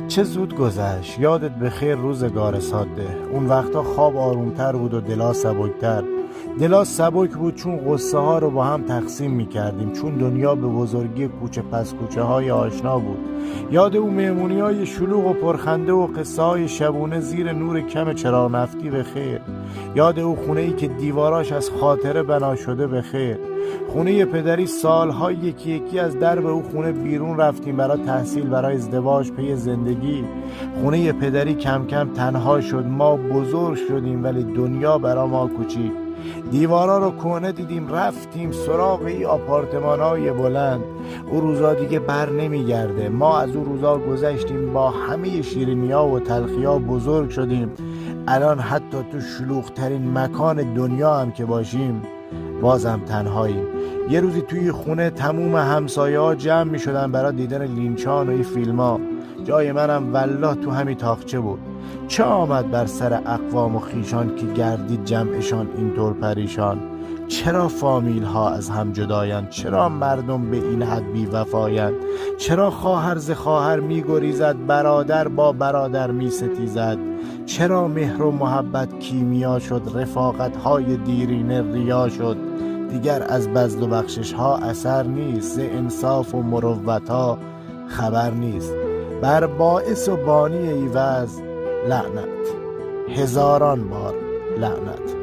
چه زود گذشت. یادت بخیر روزگار ساده. اون وقتا خواب آرومتر بود و دلا سبکتر. دلا سبک بود چون قصه ها رو با هم تقسیم می کردیم، چون دنیا به بزرگی کوچه پس کوچه های آشنا بود. یاد او مهمونی های شلوغ و پرخنده و قصه های شبونه زیر نور کم چراغ نفتی بخیر. یاد او خونه ای که دیواراش از خاطره بنا شده بخیر. خونه پدری سالها یکی یکی از درب او خونه بیرون رفتیم برای تحصیل، برای ازدواج، پی زندگی. خونه پدری کم کم تنها شد. ما بزرگ شدیم ولی دنیا برا ما کوچیک. دیوارا رو کهنه دیدیم، رفتیم سراغ ای آپارتمان‌های بلند. او روزا دیگه بر نمیگرده. ما از او روزا گذشتیم، با همه شیرینی‌ها و تلخی‌ها بزرگ شدیم. الان حتی تو شلوغ‌ترین مکان دنیا هم که باشیم بازم تنهاییم. یه روزی توی خونه تموم همسایه‌ها جمع می شدن برای دیدن لینچان و این فیلم ها. جای منم والله تو همین تاقچه بود. چه آمد بر سر اقوام و خیشان که گردید جمعشان اینطور پریشان؟ چرا فامیل ها از هم جدایند؟ چرا مردم به این حد بی وفایند؟ چرا خواهر ز خواهر می گریزد، برادر با برادر می ستیزد؟ چرا مهر و محبت کیمیا شد، رفاقت های دیرینه ریا شد؟ دیگر از بذل و بخشش ها اثر نیست، ز انصاف و مروت ها خبر نیست. بر باعث و بانی ایوز لعنت، هزاران بار لعنت.